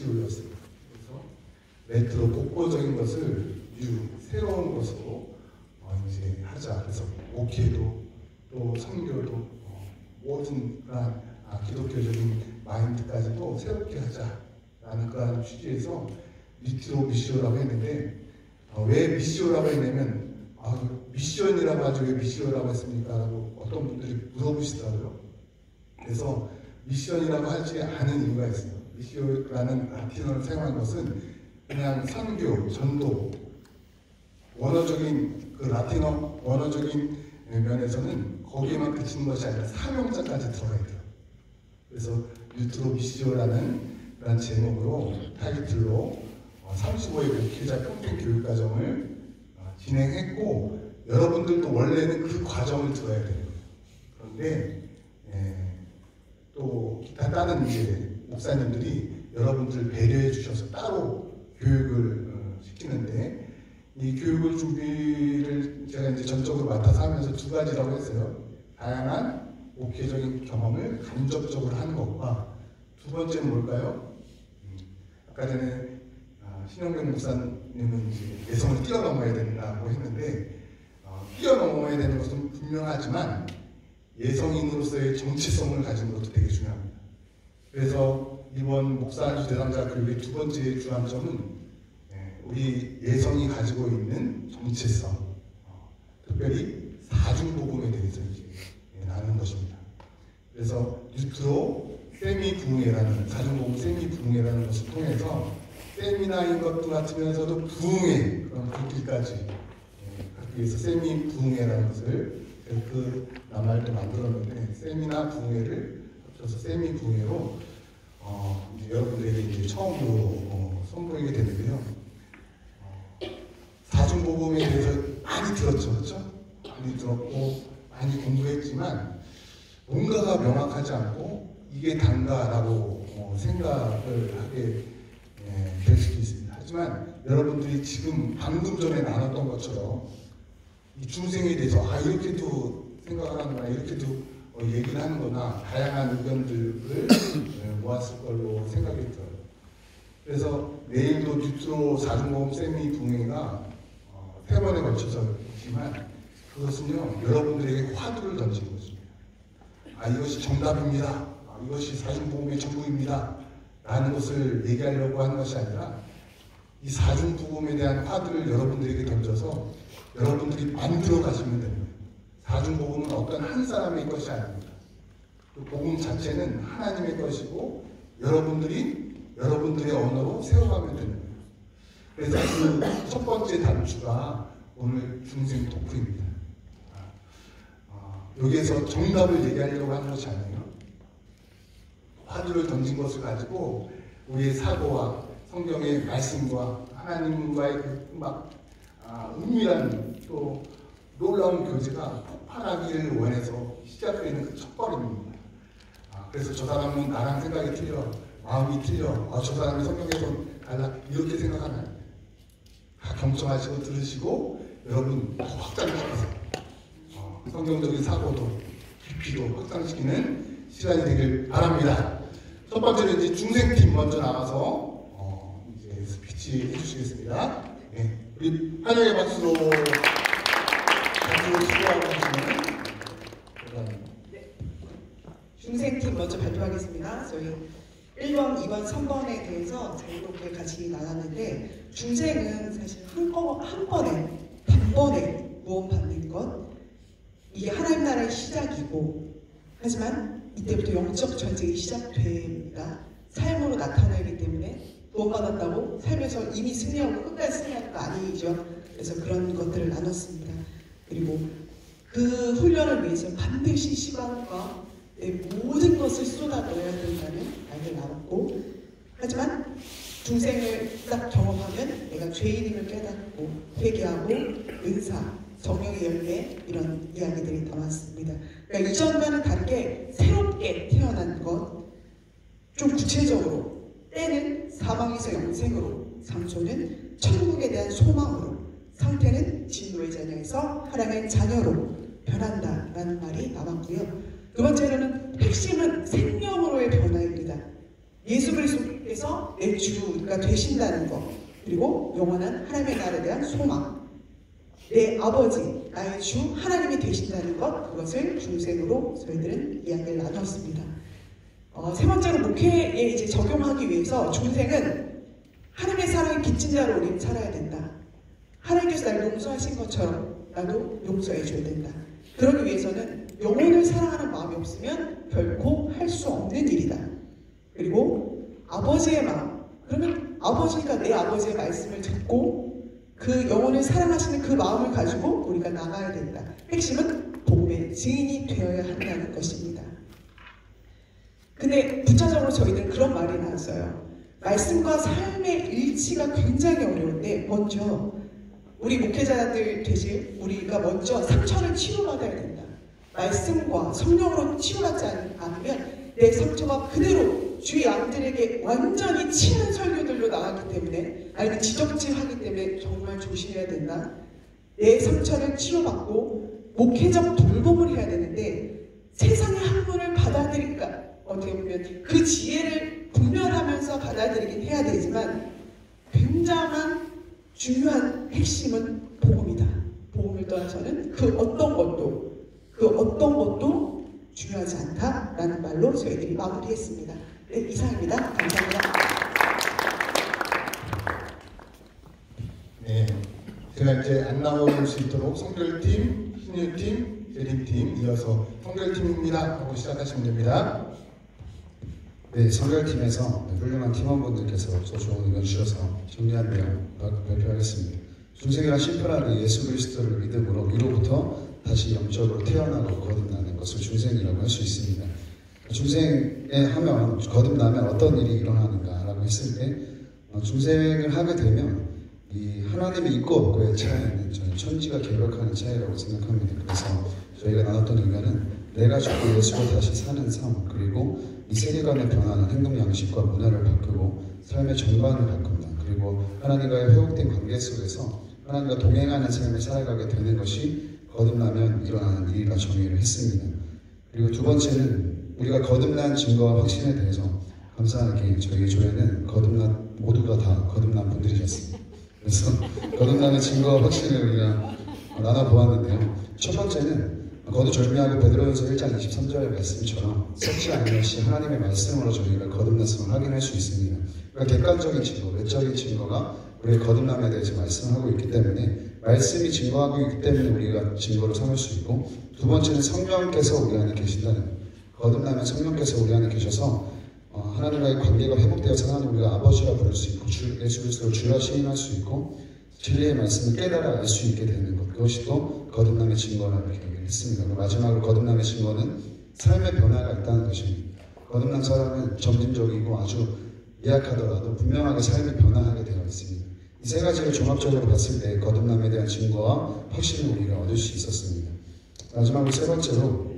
미시오였습니다. 그래서 레트로 독보적인 것을 새로운 것으로 이제 하자. 그래서 목회도 또 선교도 모든 그런 기독교적인 마인드까지도 새롭게 하자라는 그런 취지에서 리트로 미시오라고 했는데 왜 미시오라고 했냐면 미션이라고 하죠. 왜 미시오라고 했습니까? 라고 어떤 분들이 물어보시더라고요. 그래서 미션이라고 하지 않은 이유가 있어요. 미시오라는 라틴어를 사용한 것은 그냥 선교, 전도, 원어적인 그 라틴어 원어적인 면에서는 거기에만 그치는 것이 아니라 사명자까지 들어가야 돼요. 그래서 리트로 미시오라는 그런 제목으로 타이틀로 35회 목회자 평생 교육과정을 진행했고 여러분들도 원래는 그 과정을 들어야 돼요. 그런데 또 기타 다른 이제 목사님들이 여러분들 배려해 주셔서 따로 교육을 시키는데 이 교육을 준비를 제가 이제 전적으로 맡아서 하면서 두 가지라고 했어요. 다양한 목회적인 경험을 간접적으로 하는 것과 두 번째는 뭘까요? 아까 전에 신영경 목사님은 이제 예성을 뛰어넘어야 된다고 했는데 뛰어넘어야 되는 것은 분명하지만 예성인으로서의 정체성을 가지는 것도 되게 중요합니다. 그래서 이번 목사안수 대상자 교육의 두 번째 주안점은 우리 예성이 가지고 있는 정체성, 특별히 사중복음에 대해서 이제 나누는 것입니다. 그래서 뉴트로 세미부흥회라는 사중복음 세미부흥회라는 것을 통해서 세미나인 것도 같으면서도 부흥회 그런 불길까지 갖기 위해서 세미부흥회라는 것을 그 나말도 만들었는데 세미나 부흥회를 합쳐서 세미부흥회로 이제 여러분들에게 이제 처음으로 선보이게 되는데요. 사중복음에 대해서 많이 들었죠, 그렇죠? 많이 들었고 많이 공부했지만 뭔가가 명확하지 않고 이게 단가라고 생각을 하게 될 수도 있습니다. 하지만 여러분들이 지금 방금 전에 나눴던 것처럼 이 중생에 대해서 이렇게도 생각을 하는구나, 이렇게도 얘기를 하는구나, 다양한 의견들을 모았을 걸로 생각이 들어요. 그래서 내일도 뉴트로 사중복음 세미 부흥회가 3번에 걸쳐서 있지만 그것은요 여러분들에게 화두를 던지는 것입니다. 이것이 정답입니다. 이것이 사중복음의 전부입니다. 라는 것을 얘기하려고 하는 것이 아니라 이 사중복음에 대한 화두를 여러분들에게 던져서 여러분들이 만들어 가시면 됩니다. 사중복음은 어떤 한 사람의 것이 아닙니다. 그 복음 자체는 하나님의 것이고 여러분들의 언어로 세워가면 됩니다. 그래서 그 첫 번째 단추가 오늘 중생 토크입니다. 여기에서 정답을 얘기하려고 하는 것이 아니에요. 화두를 던진 것을 가지고 우리의 사고와 성경의 말씀과 하나님과의 은밀한 또 놀라운 교제가 폭발하기를 원해서 시작되는 그 첫걸음입니다. 그래서 저 사람은 나랑 생각이 틀려, 마음이 틀려, 저 사람이 성경에서 달라, 이렇게 생각하면 안 돼요. 다 경청하시고 들으시고 여러분 확장시키세요. 성경적인 사고도 깊이도 확장시키는 시간이 되길 바랍니다. 첫 번째는 이제 중생팀 먼저 나와서 이제 스피치 해주시겠습니다. 네. 우리 환영의 박수로 수고하고 계시는 네. 중생팀 먼저 발표하겠습니다. 저희 1번, 2번, 3번에 대해서 자유롭게 같이 나눴는데 중생은 사실 단번에 구원받는 것 이게 하나님 나라의 시작이고 하지만 이때부터 영적 전쟁이 시작됩니다. 삶으로 나타나기 때문에 구원받았다고 삶에서 이미 승리하고 끝까지 승리하는 거 아니죠. 그래서 그런 것들을 나눴습니다. 그리고 그 훈련을 위해서 반드시 시간과 모든 것을 쏟아넣어야 된다는 말을 나눴고 하지만 중생을 딱 경험하면 내가 죄인임을 깨닫고 회개하고 은사, 성령의 열매 이런 이야기들이 나왔습니다. 그러니까 이전과는 다르게 새롭게 태어난 것, 좀 구체적으로 때는 사망에서 영생으로, 장소는 천국에 대한 소망으로, 상태는 진노의 자녀에서 하나님의 자녀로 변한다라는 말이 나왔고요. 두 번째로는 핵심은 생명으로의 변화입니다. 예수 그리스도를 하나님께서 내 주가 되신다는 것, 그리고 영원한 하나님의 나라에 대한 소망, 내 아버지, 나의 주 하나님이 되신다는 것, 그것을 중생으로 저희들은 이야기를 나눴습니다. 세 번째로 목회에 이제 적용하기 위해서 중생은 하나님의 사랑의 빚진 자로 우리는 살아야 된다. 하나님께서 날 용서하신 것처럼 나도 용서해 줘야 된다. 그러기 위해서는 영혼을 사랑하는 마음이 없으면 결코 할 수 없는 일이다. 그리고 아버지의 마음, 그러면 아버지가 내 아버지의 말씀을 듣고 그 영혼을 사랑하시는 그 마음을 가지고 우리가 나가야 된다. 핵심은 복음의 증인이 되어야 한다는 것입니다. 근데 부차적으로 저희는 그런 말이 나왔어요. 말씀과 삶의 일치가 굉장히 어려운데 먼저 우리 목회자들 되실 우리가 먼저 상처를 치료받아야 된다. 말씀과 성령으로 치료받지 않으면 내 상처가 그대로 주의 양들에게 완전히 치는 설교들로 나가기 때문에 아니면 지적질하기 때문에 정말 조심해야 된다. 내 상처를 치료받고 목회적 돌봄을 해야 되는데 세상의 학문을 받아들이니까 어떻게 보면 그 지혜를 분별하면서 받아들이긴 해야 되지만 굉장한 중요한 핵심은 복음이다. 복음을 떠나서는 그 어떤 것도 중요하지 않다라는 말로 저희들이 마무리했습니다. 네, 이상입니다. 감사합니다. 네, 제가 이제 안 나올 수 있도록 성결팀, 신유팀, 재림팀 이어서 성결팀입니다 하고 시작하시면 됩니다. 네, 성결팀에서 훌륭한 팀원분들께서 또 좋은 의견 주셔서 정리한 내용 발표하겠습니다. 중생이란 심플하게 예수 그리스도를 믿음으로 위로부터 다시 영적으로 태어나고 거듭나는 것을 중생이라고 할 수 있습니다. 중생에 하면 거듭나면 어떤 일이 일어나는가라고 했을 때 중생을 하게 되면 이 하나님이 있고 없고의 차이는 저는 천지가 개벽하는 차이라고 생각합니다. 그래서 저희가 나눴던 의견은 내가 죽고 예수로 다시 사는 삶, 그리고 이 세계관의 변화는 행동 양식과 문화를 바꾸고 삶의 전반을 바꾼다. 그리고 하나님과의 회복된 관계 속에서 하나님과 동행하는 삶을 살아가게 되는 것이 거듭나면 일어나는 일이라 정의를 했습니다. 그리고 두 번째는 우리가 거듭난 증거와 확신에 대해서 감사하게 저희 교회는 모두가 다 거듭난 분들이셨습니다. 그래서 거듭나는 증거와 확신을 우리가 나눠보았는데요. 첫 번째는 거두절미하고 베드로전서 1장 23절의 말씀처럼 썩지 않는 것이 하나님의 말씀으로 저희가 거듭났음을 확인할 수 있습니다. 그러니까 객관적인 증거, 외적인 증거가 우리의 거듭남에 대해서 말씀하고 있기 때문에 말씀이 증거하고 있기 때문에 우리가 증거로 삼을 수 있고, 두 번째는 성령께서 우리 안에 계신다는 것. 거듭나면 성령께서 우리 안에 계셔서 하나님과의 관계가 회복되어서 하나님 우리가 아버지라 부를 수 있고 예수 그리스도를 주라 시인할 수 있고 진리의 말씀을 깨달아 알 수 있게 되는 것, 그것이 또 거듭남의 증거라고 얘기를 했습니다. 그리고 마지막으로 거듭남의 증거는 삶의 변화가 있다는 것입니다. 거듭난 사람은 점진적이고 아주 미약하더라도 분명하게 삶이 변화하게 되어 있습니다. 이 세 가지를 종합적으로 봤을 때 거듭남에 대한 증거와 확신을 우리가 얻을 수 있었습니다. 마지막으로 세 번째로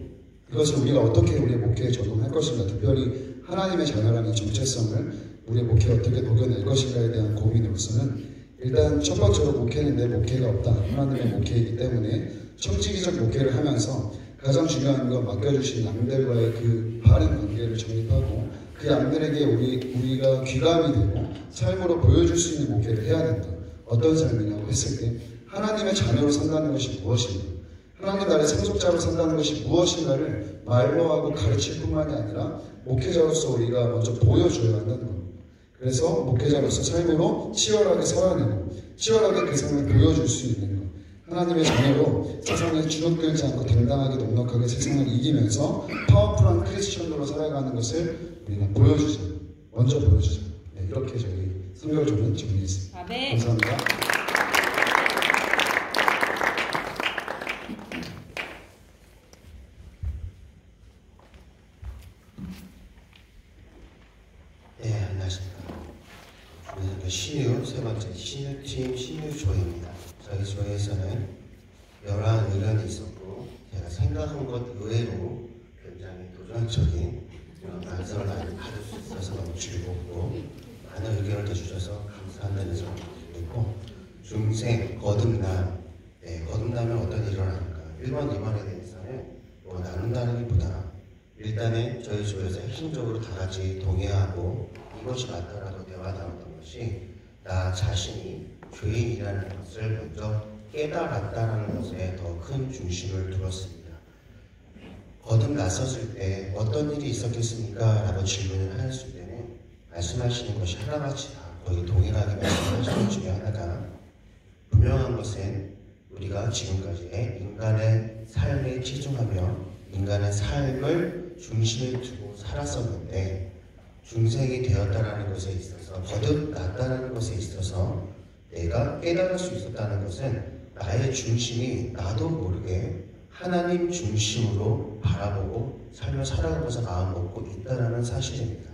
이것을 우리가 어떻게 우리의 목회에 적용할 것인가, 특별히 하나님의 자녀라는 정체성을 우리의 목회에 어떻게 녹여낼 것인가에 대한 고민으로서는 일단 첫 번째로 목회는 내 목회가 없다. 하나님의 목회이기 때문에 청지기적 목회를 하면서 가장 중요한 건 맡겨주신 양들과의 그 바른 관계를 정립하고 그 양들에게 우리가 귀감이 되고 삶으로 보여줄 수 있는 목회를 해야 된다. 어떤 삶이냐고 했을 때 하나님의 자녀로 산다는 것이 무엇인가, 하나님 나라의 상속자로 산다는 것이 무엇인가를 말로 하고 가르칠 뿐만이 아니라 목회자로서 우리가 먼저 보여줘야 한다는 겁니다. 그래서 목회자로서 삶으로 치열하게 살아내고 치열하게 그 삶을 보여줄 수 있는 것, 하나님의 자녀로 세상에 주눅들지 않고 당당하게 넉넉하게 세상을 이기면서 파워풀한 크리스천으로 살아가는 것을 우리가 보여주자. 먼저 보여주자. 네, 이렇게 저희 성결조는 정리했습니다. 아멘. 감사합니다. 네, 안녕하십니까. 저는 신유, 세 번째 신유팀 신유조입니다. 저희 조에서는 여러 의견이 있었고 제가 생각한 것 의외로 굉장히 도전적인 그런 반성을 받을 수 있어서 너무 즐겁고 많은 의견을 내주셔서 감사한다는 점을 드리고, 중생, 거듭남, 거듭나면 어떤 일이 일어날까, 1번, 2번에 대해서는 나눈다는 것보다 일단은 저희 조에서 핵심적으로 다 같이 동의하고 이 이것이 맞다라고 대화나눴던 것이 나 자신이 죄인이라는 것을 먼저 깨달았다라는 것에 더 큰 중심을 두었습니다. 거듭 나섰을 때 어떤 일이 있었겠습니까? 라고 질문을 하였을 때는 말씀하시는 것이 하나같이 다 거의 동일하게 말씀하시는 것 중에 하나가 분명한 것은 우리가 지금까지의 인간의 삶에 치중하며 인간의 삶을 중심에 두고 살았었는데 중생이 되었다는 것에 있어서 거듭 났다는 것에 있어서 내가 깨달을 수 있었다는 것은 나의 중심이 나도 모르게 하나님 중심으로 바라보고 삶을 살아가면서 마음 먹고 있다는 사실입니다.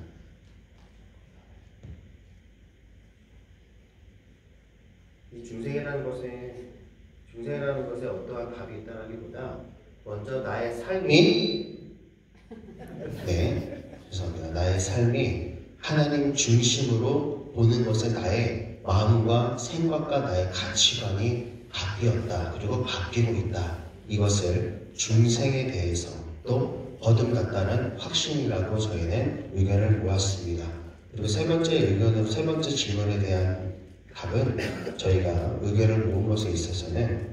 이 중생이라는 것에 어떠한 답이 있다라기보다 먼저 나의 삶이 죄송합니다. 나의 삶이 하나님 중심으로 보는 것에 나의 마음과 생각과 나의 가치관이 바뀌었다. 그리고 바뀌고 있다. 이것을 중생에 대해서 또 거듭났다는 확신이라고 저희는 의견을 모았습니다. 그리고 세 번째 질문에 대한 답은 저희가 의견을 모은 것에 있어서는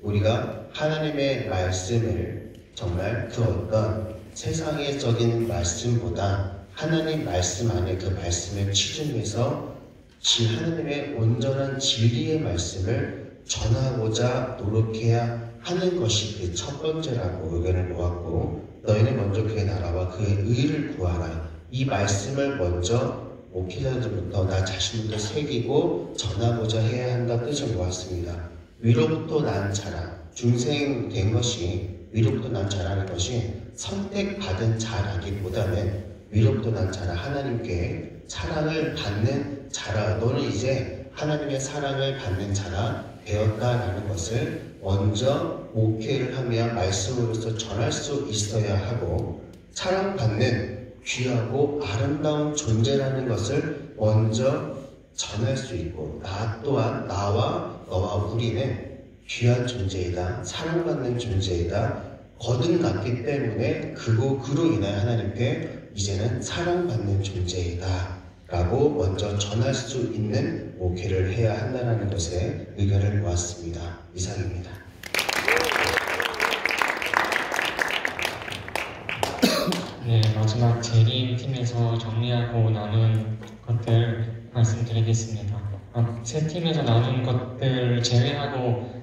우리가 하나님의 말씀을 정말 그 어떤 세상적인 말씀보다 하나님 말씀 안에 그 말씀을 치중해서 하나님의 온전한 진리의 말씀을 전하고자 노력해야 하는 것이 그 첫 번째라고 의견을 모았고 너희는 먼저 그의 나라와 그의 의를 구하라. 이 말씀을 먼저 목회자들부터 나 자신부터 새기고 전하고자 해야 한다 뜻을 모았습니다. 위로부터 난 자라. 중생 된 것이 위로부터 난 자라는 것이 선택받은 자라기보다는 위로부터 난 자라. 하나님께 사랑을 받는 자라. 너는 이제 하나님의 사랑을 받는 자라 되었다라는 것을 먼저 목회를 하며 말씀으로서 전할 수 있어야 하고 사랑받는 귀하고 아름다운 존재라는 것을 먼저 전할 수 있고 나 또한 나와 너와 우리는 귀한 존재이다. 사랑받는 존재이다. 거듭났기 때문에 그로 인하여 하나님께 이제는 사랑받는 존재이다. 라고 먼저 전할 수 있는 목회를 해야 한다는 것에 의견을 모았습니다. 이상입니다. 네, 마지막 재림팀에서 정리하고 나눈 것들 말씀드리겠습니다. 세 팀에서 나눈 것들 제외하고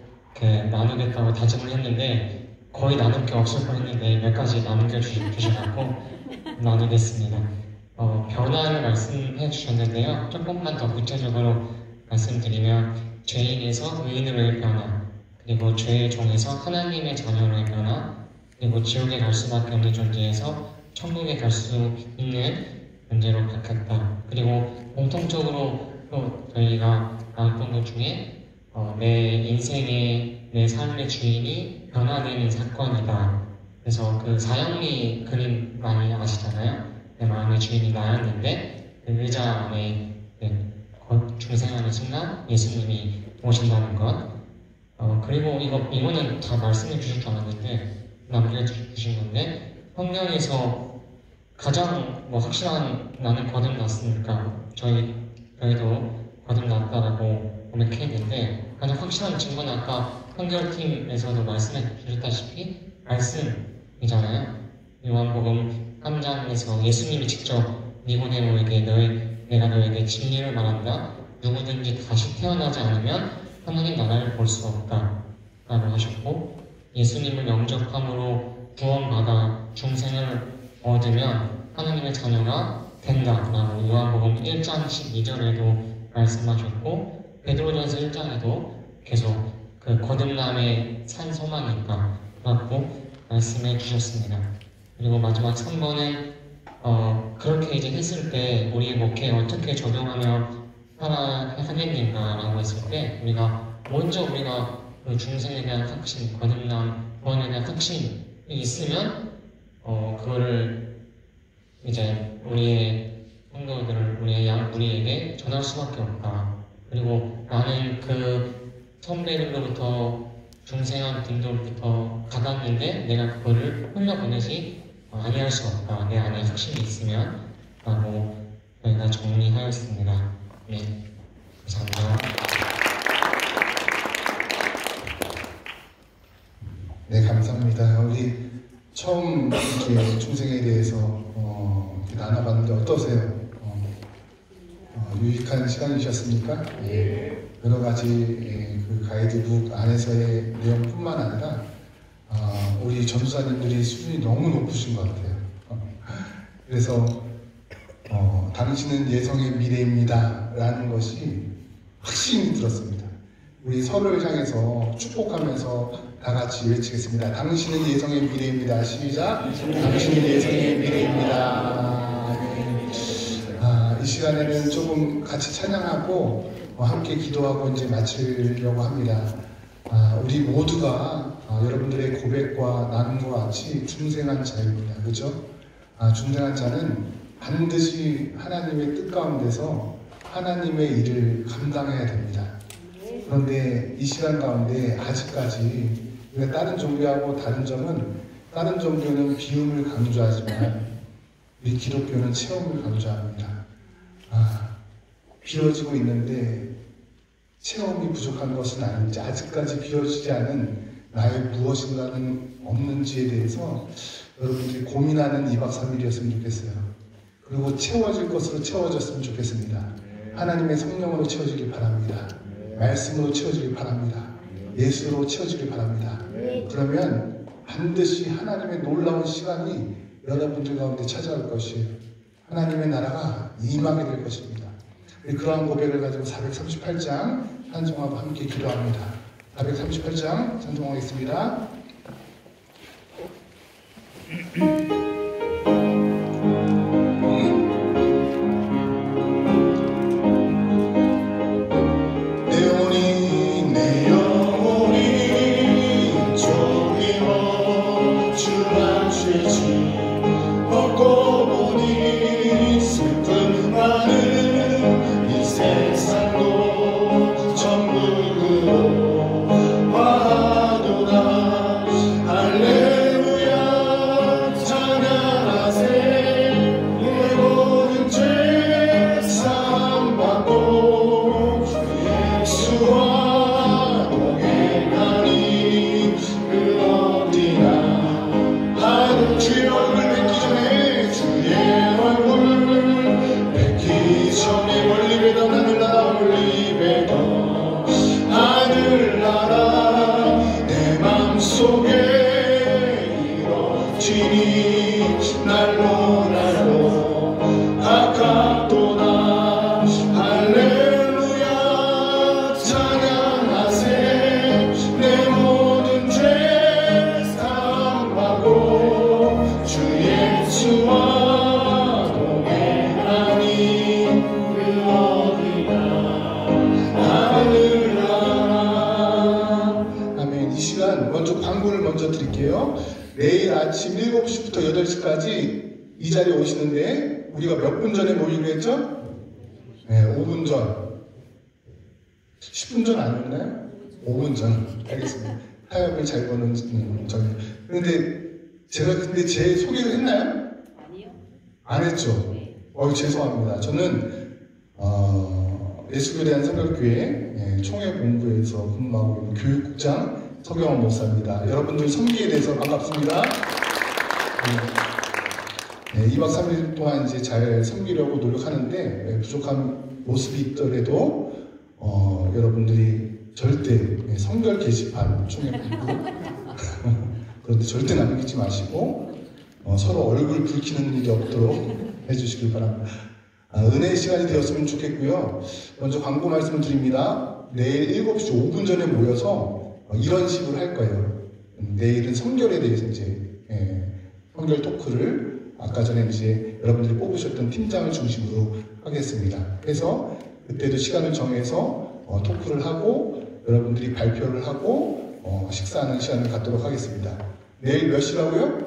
나누겠다고 다짐을 했는데 거의 나눌 게 없을 뻔했는데 몇 가지 남겨주셔서 나누겠습니다. 변화를 말씀해 주셨는데요. 조금만 더 구체적으로 말씀드리면 죄인에서 의인으로의 변화, 그리고 죄의 종에서 하나님의 자녀로의 변화, 그리고 지옥에 갈 수밖에 없는 존재에서 천국에 갈 수 있는 존재로 바뀌었다. 그리고 공통적으로 또 저희가 나눴던 것 중에 내 인생의 내 삶의 주인이 변화되는 사건이다. 그래서 그 사형리 그림 많이 아시잖아요. 내 마음의 주인이 나였는데 그 의자 안에 중생하는 순간 예수님이 오신다는 것. 그리고 이거는 다 말씀해 주실 줄 알았는데 남겨주신 건데 성경에서 가장 확실한 나는 거듭났으니까 저희도 거듭났다라고 고백했는데 가장 확실한 증거는 아까 한결팀에서도 말씀해 주셨다시피 말씀이잖아요. 요한복음 3장에서 예수님이 직접 니고데모에게 내가 너에게 진리를 말한다. 누구든지 다시 태어나지 않으면 하나님 나라를 볼 수 없다 라고 하셨고 예수님을 영접함으로 구원받아 중생을 얻으면 하나님의 자녀가 된다 라고 요한복음 1장 12절에도 말씀하셨고 베드로전서 1장에도 계속 그 거듭남의 산 소망이 있다 라고 말씀해 주셨습니다. 그리고 마지막 3번은 그렇게 이제 했을 때 우리의 목회에 어떻게 적용하며 하겠는가라고 했을 때 우리가 그 중생에 대한 확신, 거듭남, 구원에 대한 확신이 있으면 그거를 이제 우리의 성도들을 우리에게 전할 수밖에 없다. 그리고 나는 그 선배들로부터 중생한 분들부터 받았는데 내가 그거를 흘려보내지 아니할 수 없다. 내 안에 확신이 있으면 라고 저희가 정리하였습니다. 네, 감사합니다. 네, 감사합니다. 우리 처음 이렇게 중생에 대해서 이렇게 나눠봤는데 어떠세요? 유익한 시간이셨습니까? 예. 여러 가지 그 가이드북 안에서의 내용뿐만 아니라 우리 전도사님들이 수준이 너무 높으신 것 같아요. 그래서 당신은 예성의 미래입니다 라는 것이 확신이 들었습니다. 우리 서로를 향해서 축복하면서 다 같이 외치겠습니다. 당신은 예성의 미래입니다. 시작! 당신은 예성의 미래입니다. 이 시간에는 조금 같이 찬양하고 함께 기도하고 이제 마치려고 합니다. 우리 모두가 여러분들의 고백과 나눔과 같이 중생한 자입니다. 그렇죠? 중생한 자는 반드시 하나님의 뜻 가운데서 하나님의 일을 감당해야 됩니다. 그런데 이 시간 가운데 아직까지 우리가 다른 종교하고 다른 점은 다른 종교는 비움을 강조하지만 우리 기독교는 체험을 강조합니다. 비워지고 있는데 체험이 부족한 것은 아닌지, 아직까지 비워지지 않은 나의 무엇인가는 없는지에 대해서 여러분들이 고민하는 2박 3일이었으면 좋겠어요. 그리고 채워질 것으로 채워졌으면 좋겠습니다. 하나님의 성령으로 채워지길 바랍니다. 말씀으로 채워지길 바랍니다. 예수로 채워지길 바랍니다. 그러면 반드시 하나님의 놀라운 시간이 여러분들 가운데 찾아올 것이에요. 하나님의 나라가 임하게 될 것입니다. 그러한 고백을 가지고 438장 찬송하고 함께 기도합니다. 438장 찬송하겠습니다. 내일 아침 7시부터 8시까지 이 자리에 오시는데 우리가 몇 분 전에 모이기로 했죠? 네, 5분 전. 10분 전 아니었나요? 5분 전. 알겠습니다. 타협을 잘 보는 전. 그런데 제가 제 소개를 했나요? 아니요. 안 했죠? 죄송합니다. 저는 예수교대한 성결교회 총회본부에서 근무하고 있는 교육국장 서경원 목사입니다. 여러분들 섬기에 대해서 반갑습니다. 2박 3일 동안 이제 잘 섬기려고 노력하는데 부족한 모습이 있더라도 여러분들이 절대 성결 게시판 총회본부 그런데 절대 남기지 마시고 서로 얼굴 붉히는 일이 없도록 해주시길 바랍니다. 은혜의 시간이 되었으면 좋겠고요. 먼저 광고 말씀을 드립니다. 내일 7시 5분 전에 모여서 이런 식으로 할 거예요. 내일은 성결에 대해서 이제 성결 토크를 아까 전에 이제 여러분들이 뽑으셨던 팀장을 중심으로 하겠습니다. 그래서 그때도 시간을 정해서 토크를 하고 여러분들이 발표를 하고 식사하는 시간을 갖도록 하겠습니다. 내일 몇 시라고요?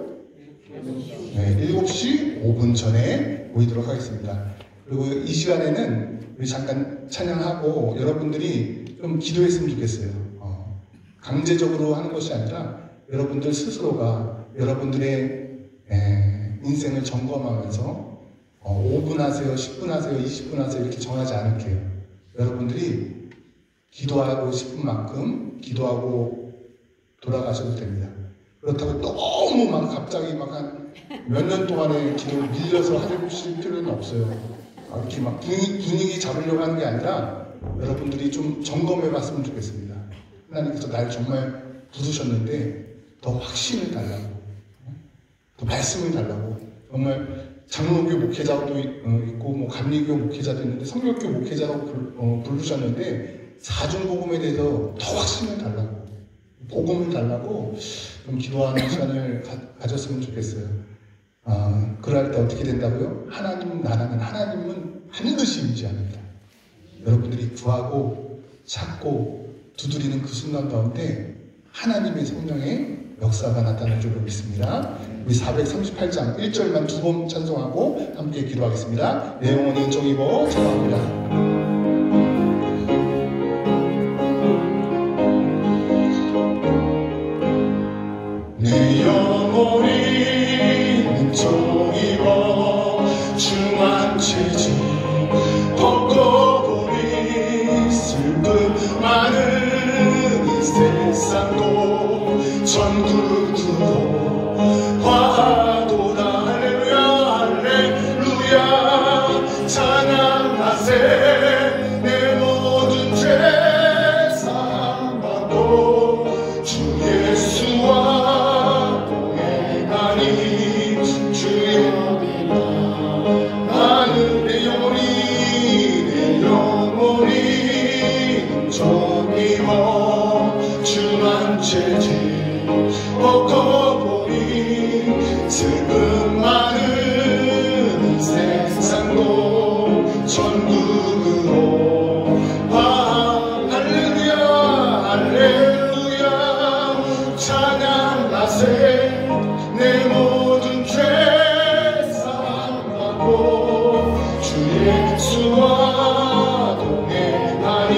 7시 5분 전에 모이도록 하겠습니다. 그리고 이 시간에는 우리 잠깐 찬양하고 여러분들이 좀 기도했으면 좋겠어요. 강제적으로 하는 것이 아니라 여러분들 스스로가 여러분들의 인생을 점검하면서 5분 하세요, 10분 하세요, 20분 하세요 이렇게 정하지 않을게요. 여러분들이 기도하고 싶은 만큼 기도하고 돌아가셔도 됩니다. 그렇다고 너무 막 갑자기 막 한 몇 년 동안의 기도를 밀려서 하실 필요는 없어요. 이렇게 막 분위기 잡으려고 하는 게 아니라 여러분들이 좀 점검해 봤으면 좋겠습니다. 하나님께서 날 정말 부르셨는데 더 확신을 달라고, 더 말씀을 달라고. 정말 장로교 목회자도 있고 뭐 감리교 목회자도 있는데 성결교 목회자라고 부르셨는데 사중복음에 대해서 더 확신을 달라고, 복음을 달라고 좀 기도하는 시간을 가졌으면 좋겠어요. 그럴 때 어떻게 된다고요? 하나님 나라는 하나님은 반드시 임재합니다. 여러분들이 구하고 찾고 두드리는 그 순간 가운데 하나님의 성령의 역사가 나타날 줄로 믿습니다. 우리 438장 1절만 두 번 찬송하고 함께 기도하겠습니다. 내 영혼이 은총 입어 찬송합니다. 내 영혼이 은총 입어 중한 죄짐 벗고 보니 슬픔 많은 이 세상도 전국으로 화도다. 할렐루야 할렐루야 찬양하세. 내 모든 죄 사함받고 주 예수와 동행하니 주여 나는 내 영혼이 은총 입어 주만 죄짐 벗고 보니 슬픔 많은 세상도 전국으로 할렐루야 할렐루야 찬양하세. 내 모든 죄 사함받고 주 예수와 동행하니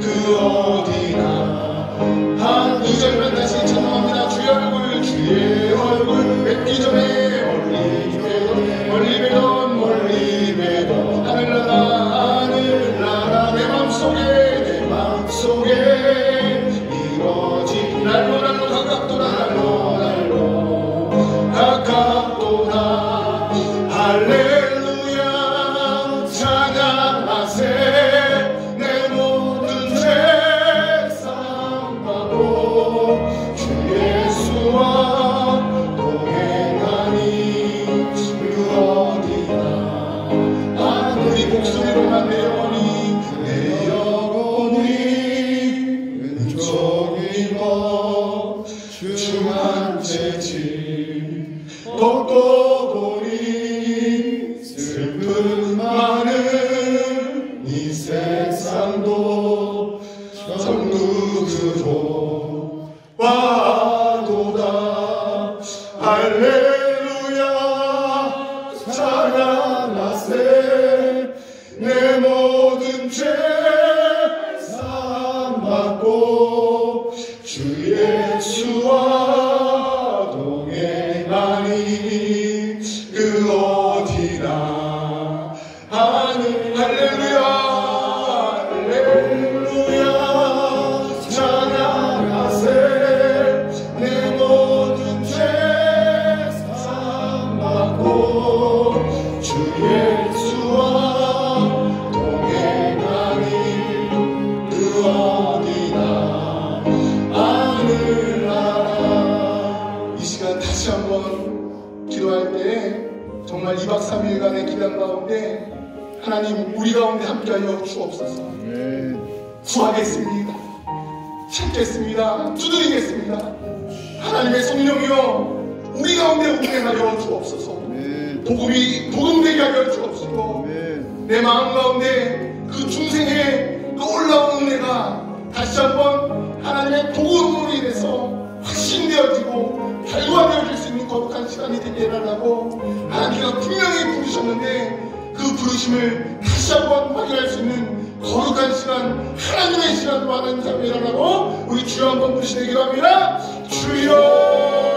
그 어디나. 한 2절만 다시 찬송합니다. 주의 얼굴 주의 얼굴 뵙기 전에 멀리 뵈던 하늘나라 내 맘속에 이루어진 날로 가깝도다 할렐루야 찬양하세. 내 모든 죄 사함받고 주 예수와 동행하니 그 어디나. 우리 목소리로만 내 영혼이 은총 입어 중한 죄짐 벗고 보니 슬픔 많은 이 세상도 천국으로 와도다 할렐루야 찬양하세. 내 모든 죄 사함받고 주 예수와 동행하니 그 어디나. 할렐루야 할렐루야 찬양하세. 내 모든 죄 사함받고 주 예수와 동행하니 그 어디나. 하늘나라. 이 시간 다시 한번 기도할 때 정말 2박 3일간의 기도 가운데 하나님 우리 가운데 함께하여 주옵소서. 구하겠습니다. 찾겠습니다. 두드리겠습니다. 하나님의 성령이여 우리 가운데 운행하여 주옵소서. 복음되게 하여 주옵시고 내 마음 가운데 그 중생의 놀라운 은혜가 다시 한번 하나님의 복음으로 인해서 확신되어지고 결과되어질 수 있는 거룩한 시간이 되게 해달라고. 하나님께서 분명히 부르셨는데 그 부르심을 다시 한번 확인할 수 있는 거룩한 시간, 하나님의 시간으로 하나님 삶이 일어나고 우리 주여 한번 부르시기로 합니다. 주여